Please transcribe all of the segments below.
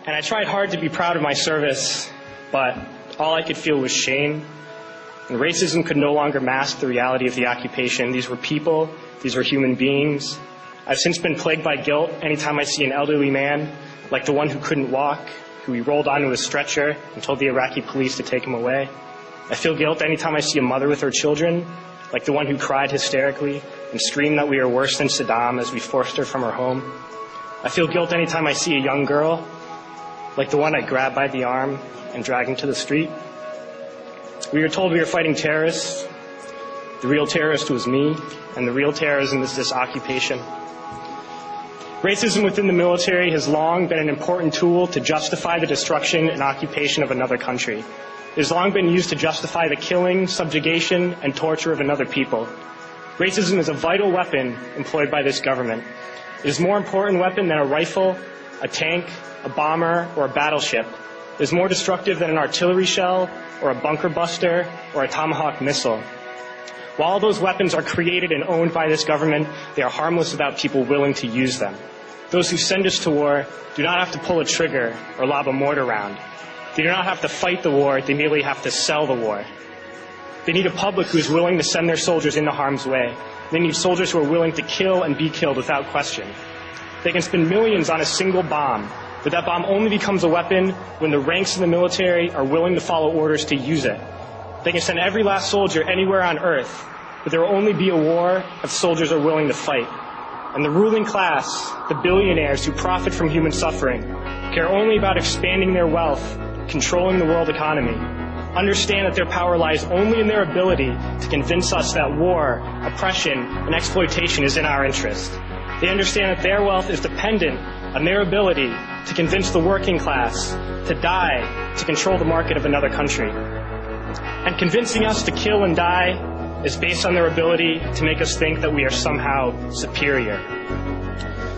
And I tried hard to be proud of my service, but all I could feel was shame. And racism could no longer mask the reality of the occupation. These were people. These were human beings. I've since been plagued by guilt anytime I see an elderly man, like the one who couldn't walk, who we rolled onto a stretcher and told the Iraqi police to take him away. I feel guilt anytime I see a mother with her children, like the one who cried hysterically and screamed that we are worse than Saddam as we forced her from her home. I feel guilt anytime I see a young girl, like the one I grabbed by the arm and dragged into the street. We were told we were fighting terrorists. The real terrorist was me, and the real terrorism is this occupation. Racism within the military has long been an important tool to justify the destruction and occupation of another country. It has long been used to justify the killing, subjugation, and torture of another people. Racism is a vital weapon employed by this government. It is a more important weapon than a rifle, a tank, a bomber, or a battleship. It is more destructive than an artillery shell, or a bunker buster, or a Tomahawk missile. While all those weapons are created and owned by this government, they are harmless without people willing to use them. Those who send us to war do not have to pull a trigger or lob a mortar round. They do not have to fight the war, they merely have to sell the war. They need a public who is willing to send their soldiers into harm's way. They need soldiers who are willing to kill and be killed without question. They can spend millions on a single bomb, but that bomb only becomes a weapon when the ranks of the military are willing to follow orders to use it. They can send every last soldier anywhere on earth, but there will only be a war if soldiers are willing to fight. And the ruling class, the billionaires who profit from human suffering, care only about expanding their wealth, controlling the world economy. Understand that their power lies only in their ability to convince us that war, oppression, and exploitation is in our interest. They understand that their wealth is dependent on their ability to convince the working class to die to control the market of another country. And convincing us to kill and die is based on their ability to make us think that we are somehow superior.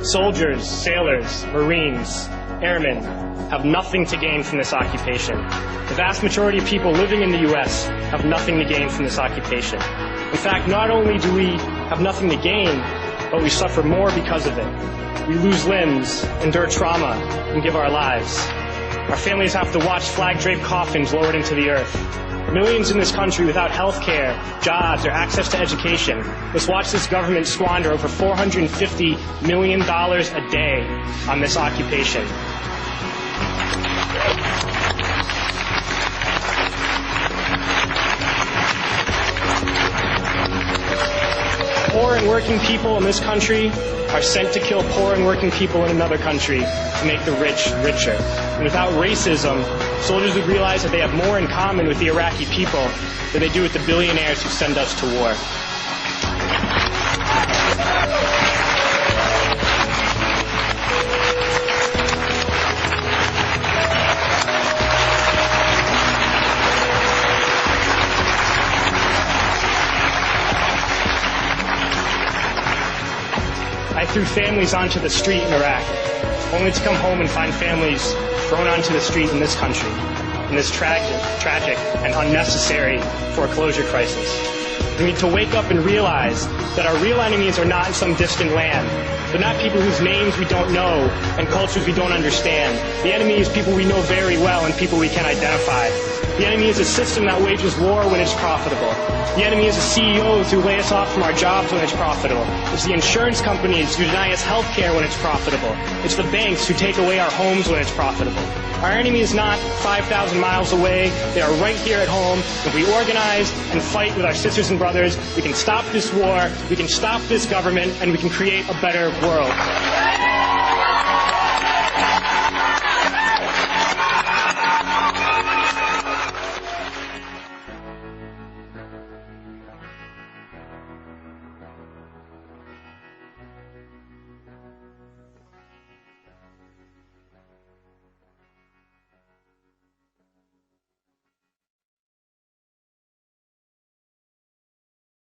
Soldiers, sailors, Marines, airmen have nothing to gain from this occupation. The vast majority of people living in the U.S. have nothing to gain from this occupation. In fact, not only do we have nothing to gain, but we suffer more because of it. We lose limbs, endure trauma, and give our lives. Our families have to watch flag-draped coffins lowered into the earth. Millions in this country without health care, jobs, or access to education must watch this government squander over $450 million a day on this occupation. Poor and working people in this country are sent to kill poor and working people in another country to make the rich richer. And without racism, soldiers would realize that they have more in common with the Iraqi people than they do with the billionaires who send us to war. I threw families onto the street in Iraq, only to come home and find families thrown onto the street in this country, in this tragic and unnecessary foreclosure crisis. We need to wake up and realize that our real enemies are not in some distant land. They're not people whose names we don't know and cultures we don't understand. The enemy is people we know very well and people we can identify. The enemy is a system that wages war when it's profitable. The enemy is the CEOs who lay us off from our jobs when it's profitable. It's the insurance companies who deny us health care when it's profitable. It's the banks who take away our homes when it's profitable. Our enemy is not 5,000 miles away. They are right here at home. If we organize and fight with our sisters and brothers, we can stop this war, we can stop this government, and we can create a better world.